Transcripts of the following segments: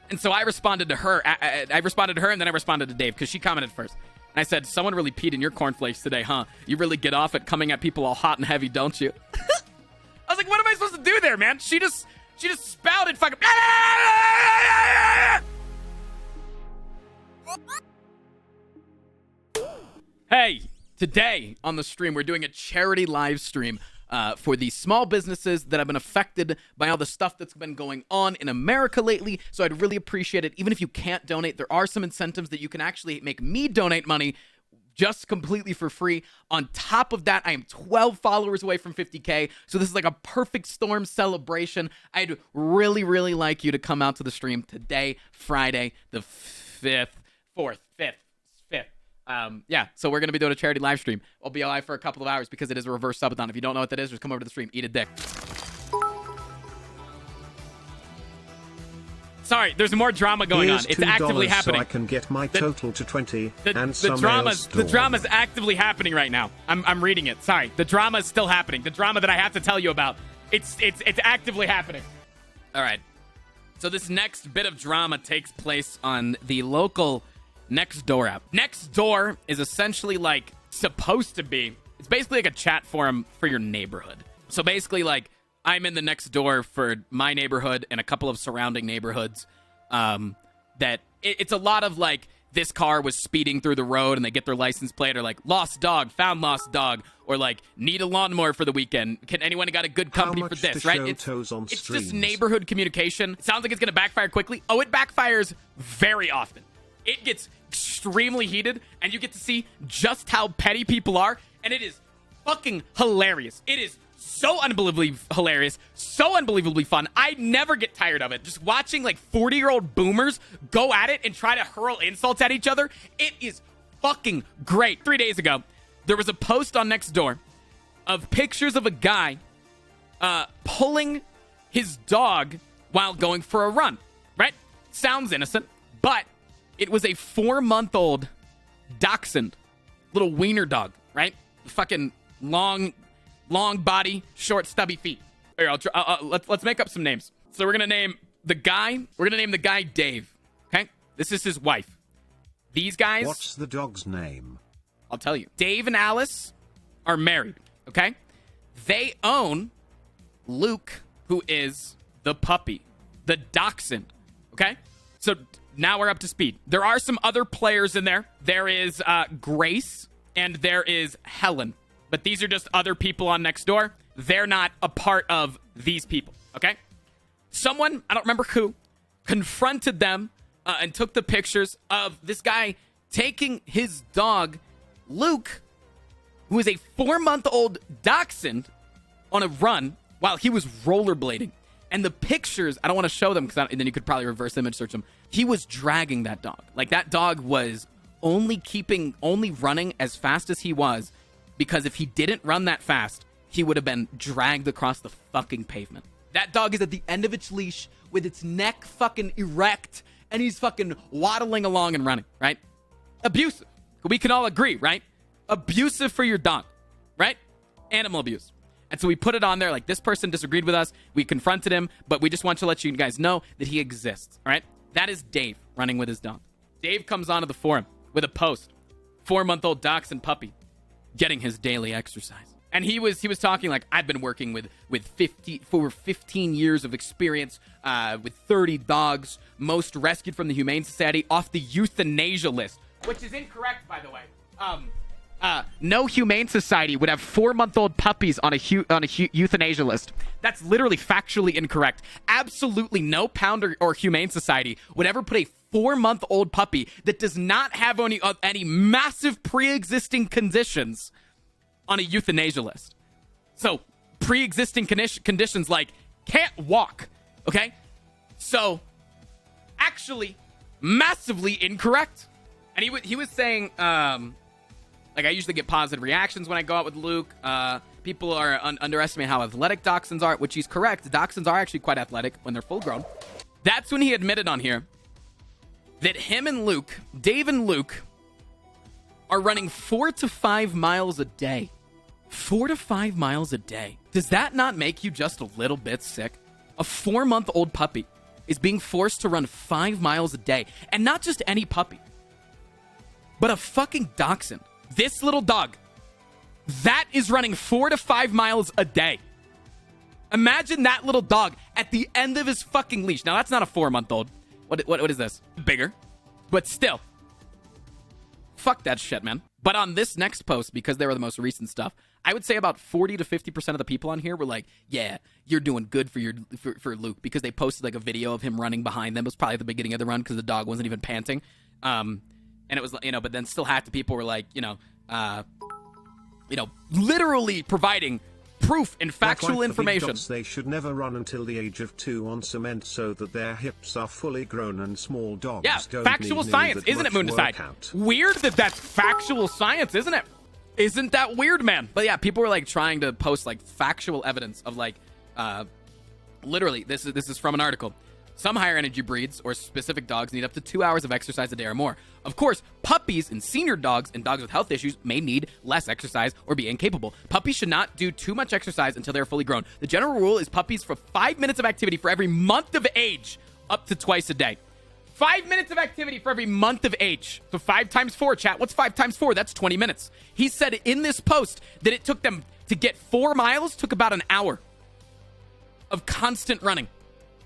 And so I responded to her. I responded to her, and then I responded to Dave because she commented first. And I said, someone really peed in your cornflakes today, huh? You really get off at coming at people all hot and heavy, don't you? I was like, what am I supposed to do there, man? She just spouted fucking... Hey, today on the stream, we're doing a charity live stream for the small businesses that have been affected by all the stuff that's been going on in America lately. So I'd really appreciate it. Even if you can't donate, there are some incentives that you can actually make me donate money just completely for free. On top of that, I am 12 followers away from 50K. So this is like a perfect storm celebration. I'd really, really like you to come out to the stream today, Friday, the 5th. Yeah, so we're going to be doing a charity live stream. I'll be live for a couple of hours because it is a reverse subathon. If you don't know what that is, just come over to the stream. Eat a dick. Sorry, there's more drama going on. It's actively happening. So I can get my total to 20 and the drama's actively happening right now. I'm reading it. Sorry. The drama is still happening. The drama that I have to tell you about. It's actively happening. All right. So this next bit of drama takes place on the local Nextdoor app. Nextdoor is essentially like supposed to be, it's basically like a chat forum for your neighborhood. So basically like I'm in the Nextdoor for my neighborhood and a couple of surrounding neighborhoods. It's a lot of like, this car was speeding through the road and they get their license plate, or like lost dog, found lost dog, or like need a lawnmower for the weekend. Can anyone got a good company for this, right? It's just neighborhood communication. Sounds like it's going to backfire quickly. Oh, it backfires very often. It gets extremely heated, and you get to see just how petty people are, and it is fucking hilarious. It is so unbelievably hilarious, so unbelievably fun. I never get tired of it. Just watching like 40-year-old boomers go at it and try to hurl insults at each other. It is fucking great. 3 days ago, there was a post on Nextdoor of pictures of a guy pulling his dog while going for a run, right? Sounds innocent, but it was a 4-month-old Dachshund, little wiener dog, right? Fucking long body, short, stubby feet. Here, let's make up some names. So we're gonna name the guy Dave. Okay, this is his wife. These guys. What's the dog's name? I'll tell you. Dave and Alice are married. Okay, they own Luke, who is the puppy, the Dachshund. Okay, so now we're up to speed. There are some other players in there. There is Grace and there is Helen. But these are just other people on Nextdoor. They're not a part of these people, okay? Someone, I don't remember who, confronted them and took the pictures of this guy taking his dog, Luke, who is a 4-month-old Dachshund, on a run while he was rollerblading. And the pictures, I don't want to show them because then you could probably reverse image search them. He was dragging that dog. Like, that dog was only running as fast as he was, because if he didn't run that fast, he would have been dragged across the fucking pavement. That dog is at the end of its leash with its neck fucking erect, and he's fucking waddling along and running, right? Abusive. We can all agree, right? Abusive for your dog, right? Animal abuse. And so we put it on there like, this person disagreed with us. We confronted him, but we just want to let you guys know that he exists, all right? That is Dave running with his dog. Dave comes onto the forum with a post. 4-month-old dachshund puppy getting his daily exercise. And he was talking like, I've been working with 15 years of experience with 30 dogs, most rescued from the Humane Society, off the euthanasia list, which is incorrect, by the way. No Humane Society would have 4-month-old puppies on a euthanasia list. That's literally factually incorrect. Absolutely no pound or Humane Society would ever put a 4-month-old puppy that does not have any massive pre-existing conditions on a euthanasia list. So, pre-existing conditions like can't walk, okay? So, actually, massively incorrect. And he was saying, like, I usually get positive reactions when I go out with Luke. People are underestimating how athletic dachshunds are, which he's correct. Dachshunds are actually quite athletic when they're full grown. That's when he admitted on here that him and Luke, Dave and Luke, are running 4 to 5 miles a day. 4 to 5 miles a day. Does that not make you just a little bit sick? A 4-month-old puppy is being forced to run 5 miles a day. And not just any puppy, but a fucking dachshund. This little dog, that is running 4 to 5 miles a day. Imagine that little dog at the end of his fucking leash. Now, that's not a 4-month-old. What is this? Bigger. But still. Fuck that shit, man. But on this next post, because they were the most recent stuff, I would say about 40 to 50% of the people on here were like, yeah, you're doing good for Luke, because they posted like a video of him running behind them. It was probably at the beginning of the run because the dog wasn't even panting. And it was, but then still half the people were like, literally providing proof and factual information. They should never run until the age of 2 on cement so that their hips are fully grown and small dogs don't factual need science, isn't it, Moon Decide? Weird that's factual science, isn't it? Isn't that weird, man? But yeah, people were like trying to post like factual evidence of like, literally, this is from an article. Some higher energy breeds or specific dogs need up to 2 hours of exercise a day or more. Of course, puppies and senior dogs and dogs with health issues may need less exercise or be incapable. Puppies should not do too much exercise until they're fully grown. The general rule is puppies for 5 minutes of activity for every month of age, up to twice a day. 5 minutes of activity for every month of age. So 5 times 4, chat. What's 5 times 4? That's 20 minutes. He said in this post that it took them to get 4 miles, took about an hour of constant running.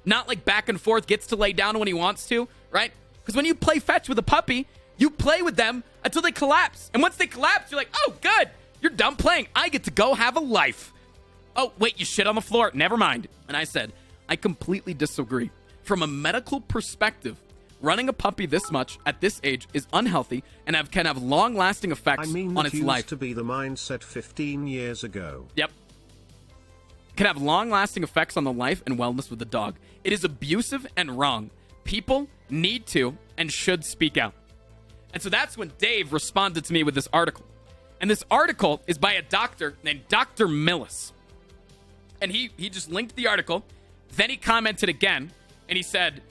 Not like back and forth, gets to lay down when he wants to, right? Because when you play fetch with a puppy, you play with them until they collapse. And once they collapse, you're like, oh, good. You're done playing. I get to go have a life. Oh, wait, you shit on the floor. Never mind. And I said, I completely disagree. From a medical perspective, running a puppy this much at this age is unhealthy and can have long-lasting effects on its life. To be the mindset 15 years ago. Yep. Can have long-lasting effects on the life and wellness with the dog. It is abusive and wrong. People need to and should speak out. And so that's when Dave responded to me with this article. And this article is by a doctor named Dr. Millis. And he just linked the article. Then he commented again, and he said,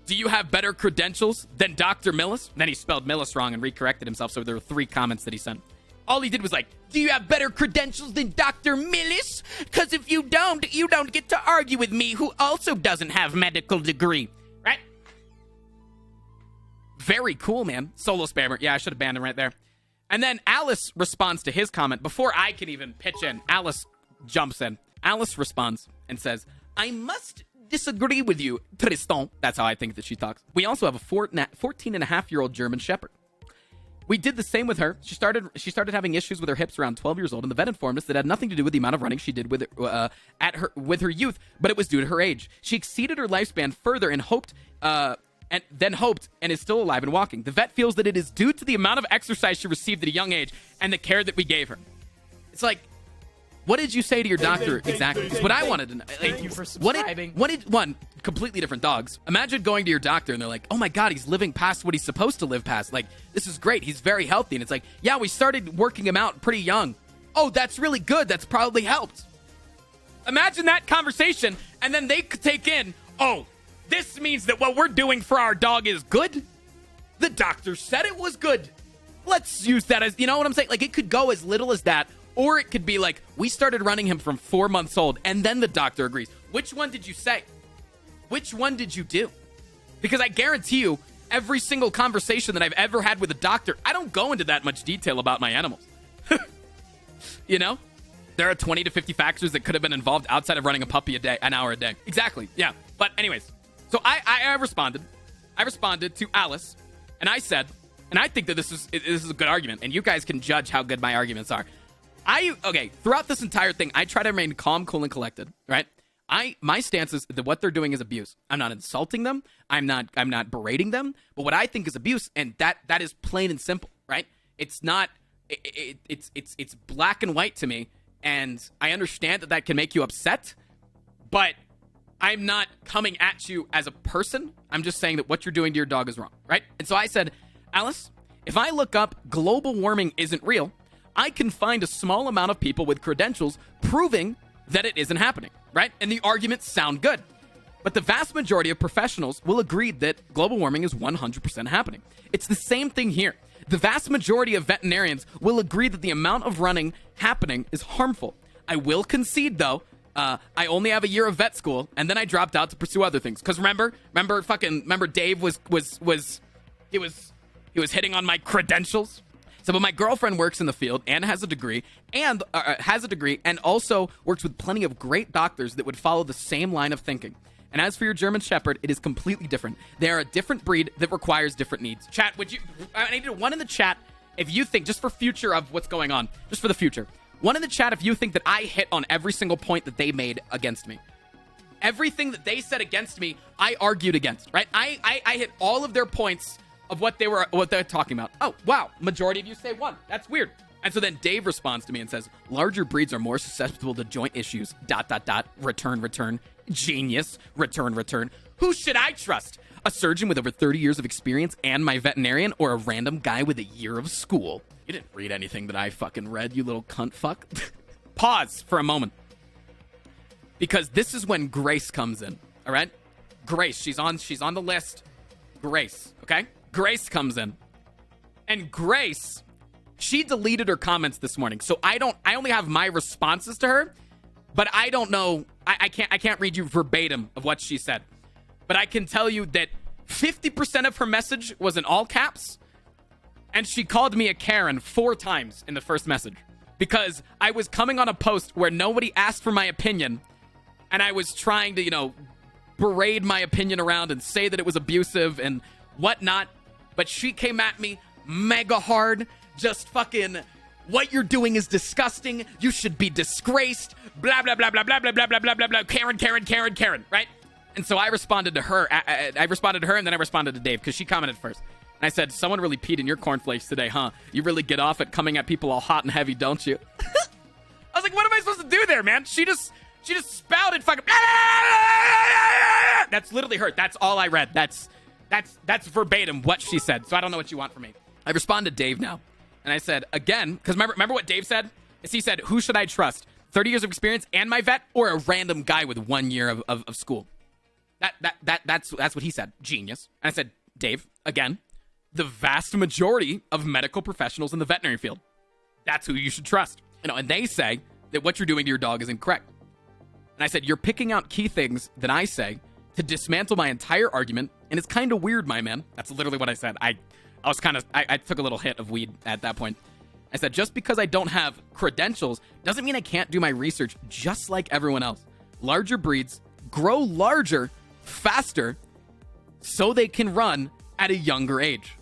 do you have better credentials than Dr. Millis? And then he spelled Millis wrong and recorrected himself, so there were 3 comments that he sent. All he did was like, do you have better credentials than Dr. Millis? Because if you don't get to argue with me, who also doesn't have medical degree. Right? Very cool, man. Solo spammer. Yeah, I should have banned him right there. And then Alice responds to his comment. Before I can even pitch in, Alice jumps in. Alice responds and says, I must disagree with you, Tristan. That's how I think that she talks. We also have a 14-and-a-half-year-old German Shepherd. We did the same with her. She started having issues with her hips around 12 years old, and the vet informed us that it had nothing to do with the amount of running she did with her youth, but it was due to her age. She exceeded her lifespan further and hoped and is still alive and walking. The vet feels that it is due to the amount of exercise she received at a young age and the care that we gave her. It's like, what did you say to your doctor exactly? It's what I wanted to know. Thank you for subscribing. One, completely different dogs. Imagine going to your doctor and they're like, oh my God, he's living past what he's supposed to live past. Like, this is great. He's very healthy. And it's like, yeah, we started working him out pretty young. Oh, that's really good. That's probably helped. Imagine that conversation. And then they could take in, oh, this means that what we're doing for our dog is good. The doctor said it was good. Let's use that as, you know what I'm saying? Like, it could go as little as that. Or it could be like, we started running him from 4 months old, and then the doctor agrees. Which one did you say? Which one did you do? Because I guarantee you, every single conversation that I've ever had with a doctor, I don't go into that much detail about my animals. You know? There are 20 to 50 factors that could have been involved outside of running a puppy an hour a day. Exactly, yeah. But anyways, so I responded. I responded to Alice, and I said, and I think that this is a good argument, and you guys can judge how good my arguments are. Throughout this entire thing, I try to remain calm, cool, and collected, right? My stance is that what they're doing is abuse. I'm not insulting them. I'm not berating them. But what I think is abuse, and that is plain and simple, right? It's not. It's black and white to me, and I understand that can make you upset, but I'm not coming at you as a person. I'm just saying that what you're doing to your dog is wrong, right? And so I said, Alice, if I look up global warming isn't real, I can find a small amount of people with credentials proving that it isn't happening, right? And the arguments sound good. But the vast majority of professionals will agree that global warming is 100% happening. It's the same thing here. The vast majority of veterinarians will agree that the amount of running happening is harmful. I will concede, though, I only have a year of vet school, and then I dropped out to pursue other things. Because remember Dave was hitting on my credentials. So, but my girlfriend works in the field and has a degree, and also works with plenty of great doctors that would follow the same line of thinking. And as for your German Shepherd, it is completely different. They are a different breed that requires different needs. Chat, I need one in the chat if you think, just for future of what's going on, just for the future. One in the chat if you think that I hit on every single point that they made against me. Everything that they said against me, I argued against, right? I hit all of their points of what they're talking about. Oh, wow. Majority of you say one. That's weird. And so then Dave responds to me and says, larger breeds are more susceptible to joint issues, ... return, genius, return. Who should I trust? A surgeon with over 30 years of experience and my veterinarian, or a random guy with a year of school? You didn't read anything that I fucking read, you little cunt fuck. Pause for a moment. Because this is when Grace comes in, all right? Grace, she's on the list. Grace, okay? Grace comes in. And Grace, she deleted her comments this morning. So I only have my responses to her, but I don't know. I can't read you verbatim of what she said. But I can tell you that 50% of her message was in all caps, and she called me a Karen 4 times in the first message because I was coming on a post where nobody asked for my opinion, and I was trying to, parade my opinion around and say that it was abusive and whatnot. But she came at me mega hard, just fucking, what you're doing is disgusting. You should be disgraced. Blah, blah, blah, blah, blah, blah, blah, blah, blah, blah, blah. Karen, right? And so I responded to her. I responded to her, and then I responded to Dave because she commented first. And I said, someone really peed in your cornflakes today, huh? You really get off at coming at people all hot and heavy, don't you? I was like, what am I supposed to do there, man? She just spouted fucking. That's literally her. That's all I read. That's verbatim what she said. So I don't know what you want from me. I responded to Dave now. And I said, again, because remember what Dave said? Is he said, who should I trust? 30 years of experience and my vet, or a random guy with 1 year of school? That's what he said. Genius. And I said, Dave, again, the vast majority of medical professionals in the veterinary field. That's who you should trust. And they say that what you're doing to your dog is incorrect. And I said, you're picking out key things that I say to dismantle my entire argument, and it's kind of weird, my man. That's literally what I said. I took a little hit of weed at that point. I said, just because I don't have credentials doesn't mean I can't do my research just like everyone else. Larger breeds grow larger, faster, so they can run at a younger age.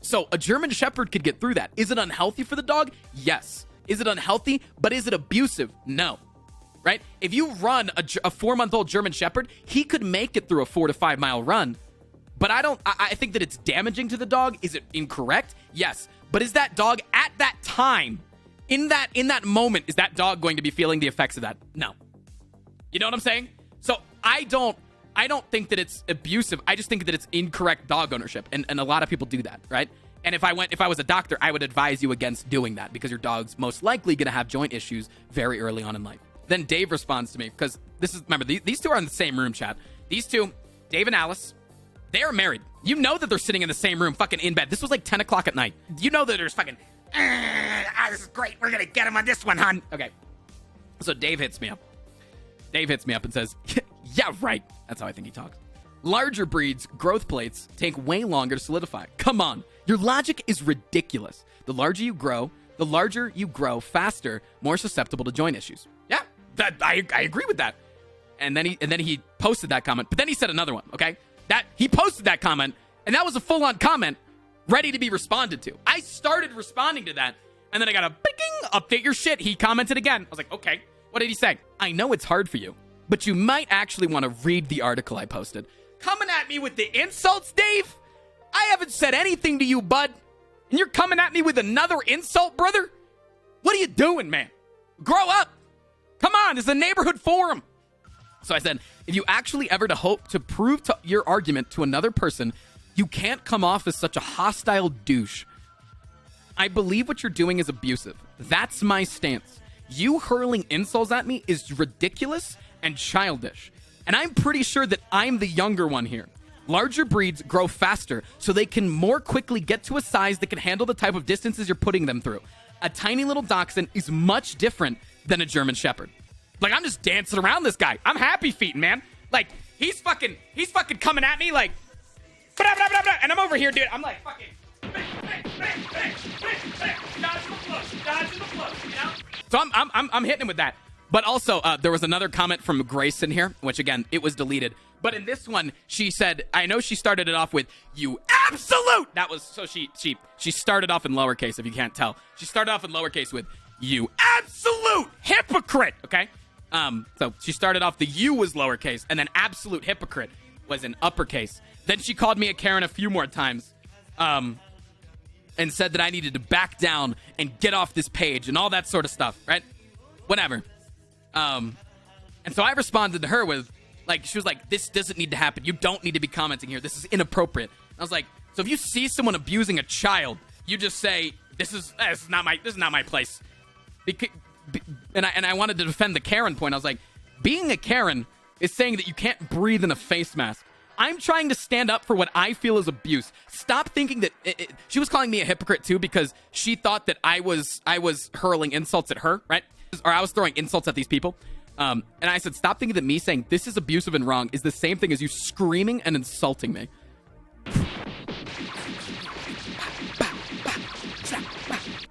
So a German Shepherd could get through that. Is it unhealthy for the dog? Yes. Is it unhealthy? But is it abusive? No. Right? If you run a 4-month-old German Shepherd, he could make it through a 4 to 5 mile run. But I think that it's damaging to the dog. Is it incorrect? Yes. But is that dog at that time, in that moment, is that dog going to be feeling the effects of that? No. You know what I'm saying? So I don't think that it's abusive. I just think that it's incorrect dog ownership. And a lot of people do that, right? And if I was a doctor, I would advise you against doing that because your dog's most likely going to have joint issues very early on in life. Then Dave responds to me because remember, these two are in the same room, chat. These two, Dave and Alice, they are married. You know that they're sitting in the same room, fucking in bed. This was like 10 o'clock at night. You know that there's fucking, this is great. We're going to get him on this one, hon. Okay. So Dave hits me up. Dave hits me up and says, yeah, right. That's how I think he talks. Larger breeds, growth plates take way longer to solidify. Come on. Your logic is ridiculous. The larger you grow faster, more susceptible to joint issues. Yeah, I agree with that. And then he posted that comment, but then he said another one, okay? He posted that comment, and that was a full-on comment ready to be responded to. I started responding to that, and then I got a bing, update your shit. He commented again. I was like, okay, what did he say? I know it's hard for you, but you might actually want to read the article I posted. Coming at me with the insults, Dave? I haven't said anything to you, bud. And you're coming at me with another insult, brother? What are you doing, man? Grow up. Come on, it's a neighborhood forum. So I said, if you actually ever hope to prove your argument to another person, you can't come off as such a hostile douche. I believe what you're doing is abusive. That's my stance. You hurling insults at me is ridiculous and childish. And I'm pretty sure that I'm the younger one here. Larger breeds grow faster, so they can more quickly get to a size that can handle the type of distances you're putting them through. A tiny little Dachshund is much different than a German Shepherd. Like, I'm just dancing around this guy. I'm happy feeting, man. Like, he's fucking coming at me like, blah, blah, blah, blah. And I'm over here, dude. I'm like, fucking, dodging the flows, you know? So I'm hitting him with that. But also, there was another comment from Grace in here, which again, it was deleted. But in this one, she said, I know she started it off with, you absolute. That was, so she started off in lowercase, if you can't tell. She started off in lowercase with, you absolute hypocrite. Okay? So she started off, the U was lowercase, and then absolute hypocrite was in uppercase. Then she called me a Karen a few more times, and said that I needed to back down and get off this page and all that sort of stuff, right? Whatever. And so I responded to her with, like, she was like, this doesn't need to happen. You don't need to be commenting here. This is inappropriate. I was like, so if you see someone abusing a child, you just say, this is not my place. And I wanted to defend the Karen point. I was like, being a Karen is saying that you can't breathe in a face mask. I'm trying to stand up for what I feel is abuse. Stop thinking that she was calling me a hypocrite too, because she thought that I was hurling insults at her, right? Or I was throwing insults at these people. And I said, stop thinking that me saying this is abusive and wrong is the same thing as you screaming and insulting me.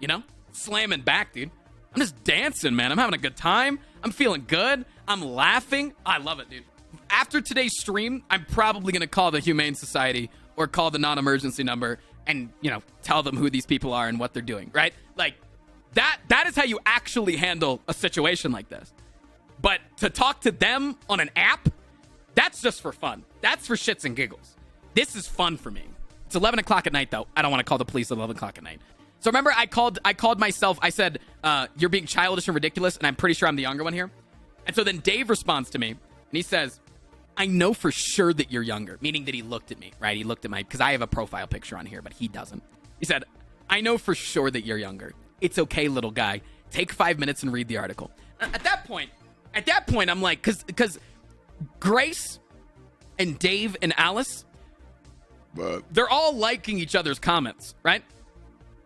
You know? Slamming back, dude. I'm just dancing, man. I'm having a good time. I'm feeling good. I'm laughing. I love it, dude. After today's stream, I'm probably going to call the Humane Society or call the non-emergency number and, you know, tell them who these people are and what they're doing, right? Like, that is how you actually handle a situation like this. But to talk to them on an app, that's just for fun. That's for shits and giggles. This is fun for me. It's 11 o'clock at night, though. I don't want to call the police at 11 o'clock at night. So remember, I called myself, I said, you're being childish and ridiculous, and I'm pretty sure I'm the younger one here. And so then Dave responds to me, and he says, I know for sure that you're younger, meaning that he looked at me, right? He looked at because I have a profile picture on here, but he doesn't. He said, I know for sure that you're younger. It's okay, little guy. Take 5 minutes and read the article. At that point, I'm like, because Grace and Dave and Alice, they're all liking each other's comments, right?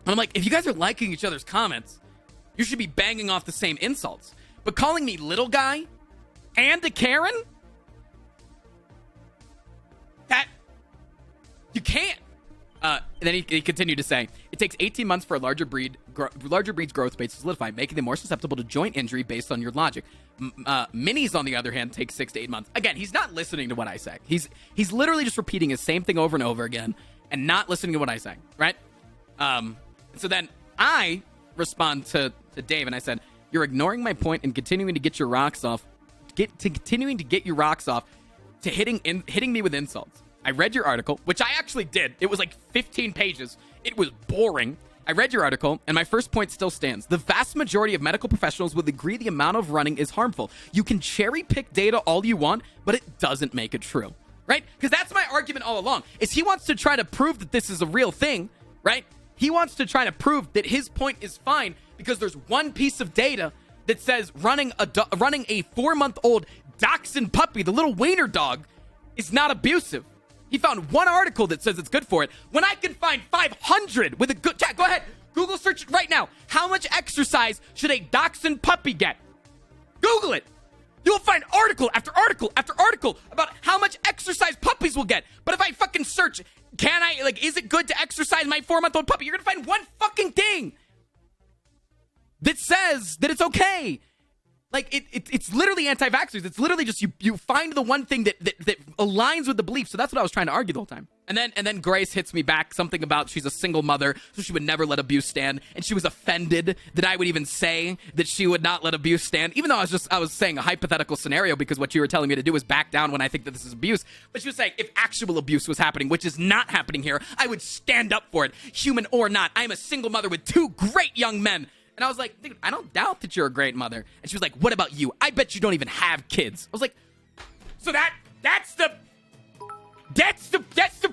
And I'm like, if you guys are liking each other's comments, you should be banging off the same insults. But calling me little guy and a Karen? That, you can't. And then he continued to say, it takes 18 months for a larger breed's growth space to solidify, making them more susceptible to joint injury based on your logic. Minis, on the other hand, take 6 to 8 months. Again, he's not listening to what I say. He's literally just repeating his same thing over and over again and not listening to what I say, right? So then I respond to Dave and I said, you're ignoring my point and continuing to get your rocks off, continuing to get your rocks off to hitting me with insults. I read your article, which I actually did. It was like 15 pages. It was boring. I read your article, and my first point still stands. The vast majority of medical professionals would agree the amount of running is harmful. You can cherry pick data all you want, but it doesn't make it true, right? Because that's my argument all along, is he wants to try to prove that this is a real thing, right? He wants to try to prove that his point is fine because there's one piece of data that says running a 4-month-old Dachshund puppy, the little wiener dog, is not abusive. He found one article that says it's good for it, when I can find 500 with a good... Chat, go ahead. Google search it right now. How much exercise should a Dachshund puppy get? Google it. You'll find article after article after article about how much exercise puppies will get. But if I fucking search, is it good to exercise my 4-month-old puppy? You're going to find one fucking thing that says that it's okay. Like, it's literally anti-vaxxers. It's literally just you find the one thing that aligns with the belief. So that's what I was trying to argue the whole time. And then Grace hits me back, something about she's a single mother, so she would never let abuse stand. And she was offended that I would even say that she would not let abuse stand, even though I was saying a hypothetical scenario, because what you were telling me to do is back down when I think that this is abuse. But she was saying if actual abuse was happening, which is not happening here, I would stand up for it, human or not. I am a single mother with 2 great young men. And I was like, dude, I don't doubt that you're a great mother. And she was like, what about you? I bet you don't even have kids. I was like, so that's the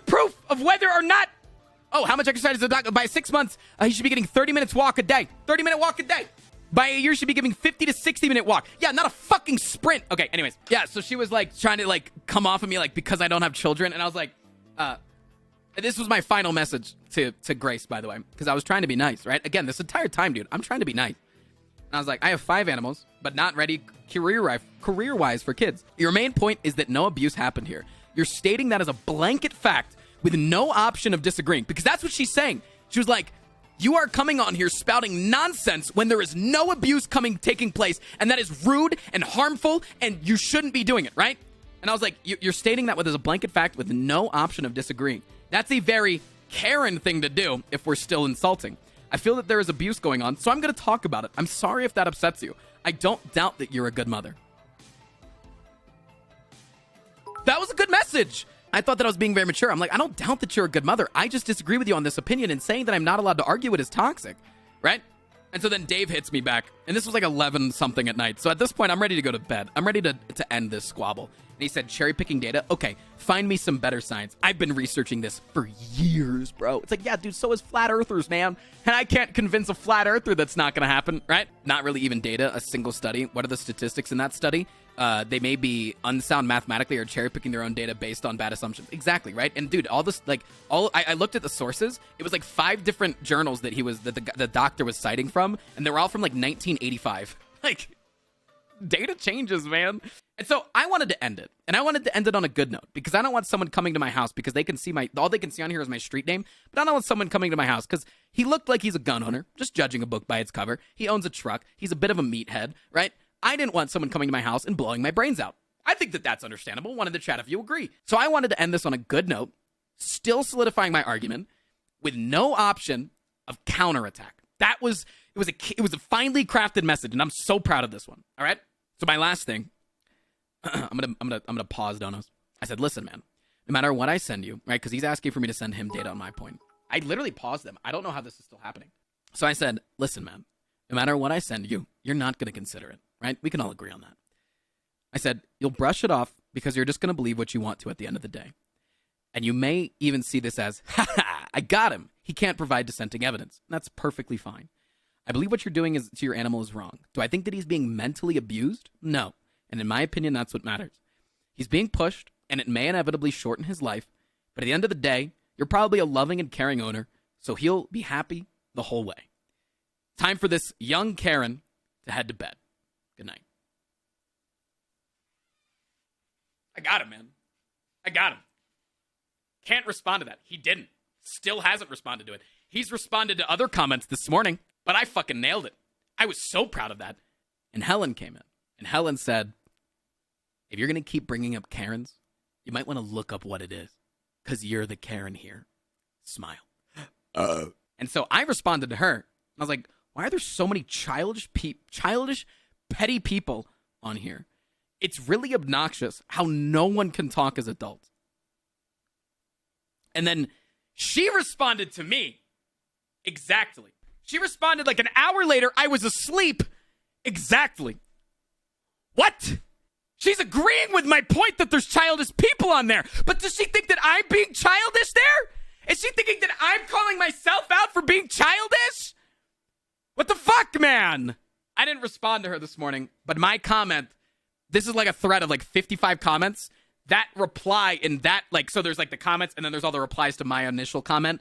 proof of whether or not. Oh, how much exercise is the doctor? By 6 months, he should be getting 30 minutes walk a day. 30-minute walk a day. By a year, she should be giving 50 to 60-minute walk. Yeah, not a fucking sprint. Okay, anyways. Yeah, so she was like trying to like come off of me like because I don't have children. And I was like, this was my final message to Grace, by the way, because I was trying to be nice, right? Again, this entire time, dude, I'm trying to be nice. And I was like, I have 5 animals, but not ready career-wise for kids. Your main point is that no abuse happened here. You're stating that as a blanket fact with no option of disagreeing, because that's what she's saying. She was like, you are coming on here spouting nonsense when there is no abuse taking place, and that is rude and harmful, and you shouldn't be doing it, right? And I was like, you're stating that as a blanket fact with no option of disagreeing. That's a very Karen thing to do if we're still insulting. I feel that there is abuse going on, so I'm going to talk about it. I'm sorry if that upsets you. I don't doubt that you're a good mother. That was a good message. I thought that I was being very mature. I'm like, I don't doubt that you're a good mother. I just disagree with you on this opinion, and saying that I'm not allowed to argue it is toxic, right? And so then Dave hits me back, and this was like 11 something at night. So at this point, I'm ready to go to bed. I'm ready to end this squabble. And he said, cherry picking data? Okay, find me some better science. I've been researching this for years, bro. It's like, yeah, dude, so is flat earthers, man. And I can't convince a flat earther that's not going to happen, right? Not really even data, a single study. What are the statistics in that study? They may be unsound mathematically or cherry picking their own data based on bad assumptions. Exactly, right? And dude, all this, like, I looked at the sources. It was like 5 different journals that the doctor was citing from, and they were all from like 1985. Like, data changes, man. And so I wanted to end it, and I wanted to end it on a good note, because I don't want someone coming to my house because they can see all they can see on here is my street name, but I don't want someone coming to my house because he looked like he's a gun owner, just judging a book by its cover. He owns a truck. He's a bit of a meathead, right? I didn't want someone coming to my house and blowing my brains out. I think that that's understandable. Wanted to chat if you agree. So I wanted to end this on a good note, still solidifying my argument with no option of counterattack. It was a finely crafted message, and I'm so proud of this one. All right. So my last thing, I'm gonna pause Donos. I said, listen, man, no matter what I send you, right? Because he's asking for me to send him data on my point. I literally paused them. I don't know how this is still happening. So I said, listen, man, no matter what I send you, you're not gonna consider it, right? We can all agree on that. I said, you'll brush it off because you're just gonna believe what you want to at the end of the day. And you may even see this as, I got him. He can't provide dissenting evidence. And that's perfectly fine. I believe what you're doing to your animal is wrong. Do I think that he's being mentally abused? No. And in my opinion, that's what matters. He's being pushed, and it may inevitably shorten his life. But at the end of the day, you're probably a loving and caring owner, so he'll be happy the whole way. Time for this young Karen to head to bed. Good night. I got him, man. I got him. Can't respond to that. He didn't. Still hasn't responded to it. He's responded to other comments this morning, but I fucking nailed it. I was so proud of that. And Helen came in, and Helen said, if you're going to keep bringing up Karens, you might want to look up what it is, because you're the Karen here. Smile. And so I responded to her. I was like, why are there so many childish, petty people on here? It's really obnoxious how no one can talk as adults. And then she responded to me. Exactly. She responded like an hour later. I was asleep. Exactly. What? She's agreeing with my point that there's childish people on there. But does she think that I'm being childish there? Is she thinking that I'm calling myself out for being childish? What the fuck, man? I didn't respond to her this morning, but my comment, this is like a thread of like 55 comments. That reply in that, like, so there's like the comments and then there's all the replies to my initial comment.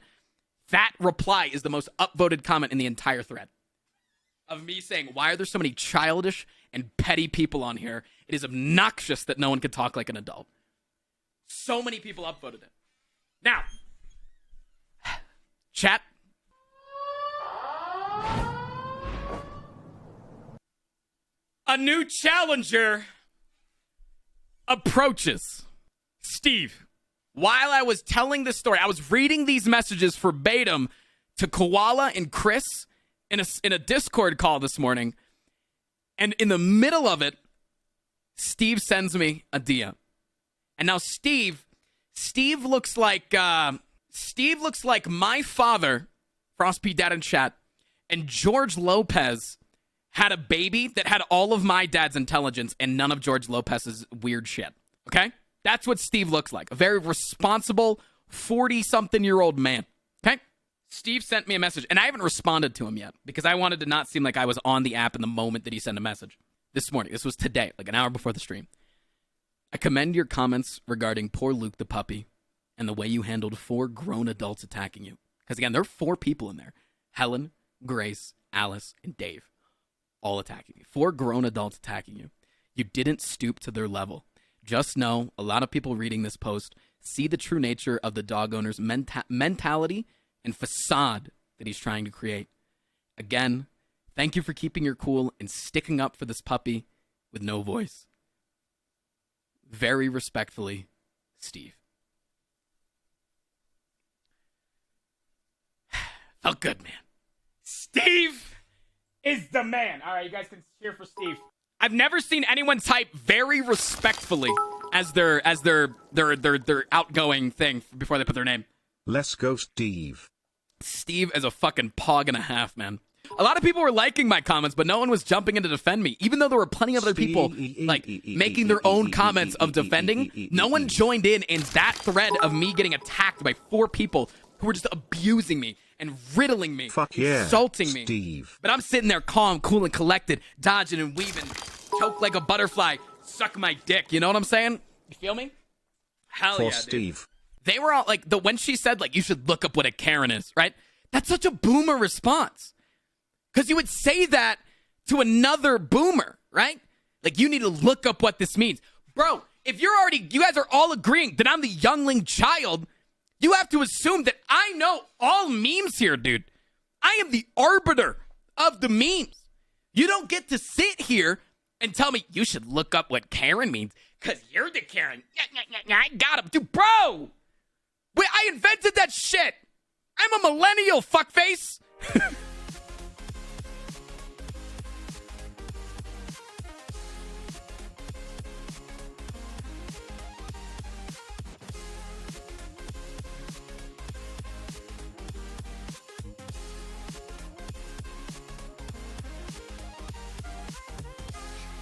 That reply is the most upvoted comment in the entire thread of me saying, why are there so many childish and petty people on here? It is obnoxious that no one can talk like an adult. So many people upvoted it. Now, chat. A new challenger approaches. Steve, while I was telling this story, I was reading these messages verbatim to Koala and Chris in a Discord call this morning. And in the middle of it, Steve sends me a DM. And now Steve looks like my father, Frost P Dad in chat, and George Lopez had a baby that had all of my dad's intelligence and none of George Lopez's weird shit. Okay? That's what Steve looks like. A very responsible 40-something-year-old man. Okay? Steve sent me a message, and I haven't responded to him yet because I wanted to not seem like I was on the app in the moment that he sent a message. This morning. This was today, like an hour before the stream. I commend your comments regarding poor Luke the puppy and the way you handled 4 grown adults attacking you. Because again, there are 4 people in there. Helen, Grace, Alice, and Dave. all attacking you. 4 grown adults attacking you. You didn't stoop to their level. Just know a lot of people reading this post see the true nature of the dog owner's mentality and facade that he's trying to create. Again, thank you for keeping your cool and sticking up for this puppy with no voice. Very respectfully, Steve. Felt good, man. Steve is the man. All right, you guys can cheer for Steve. I've never seen anyone type very respectfully as their outgoing thing before they put their name. Let's go, Steve. Steve is a fucking pog and a half, man. A lot of people were liking my comments, but no one was jumping in to defend me. Even though there were plenty of other people like making their own comments of defending, no one joined in that thread of me getting attacked by 4 people who were just abusing me and riddling me, insulting me. Steve. But I'm sitting there calm, cool, and collected, dodging and weaving, choke like a butterfly, suck my dick. You know what I'm saying? You feel me? Hell yeah, Steve. Dude. They were all like, when she said, like, you should look up what a Karen is, right? That's such a boomer response. Because you would say that to another boomer, right? Like, you need to look up what this means. Bro, if you guys are all agreeing that I'm the youngling child, you have to assume that I know all memes here, dude. I am the arbiter of the memes. You don't get to sit here and tell me you should look up what Karen means because you're the Karen. I got him. Dude, bro. Wait, I invented that shit. I'm a millennial, fuckface.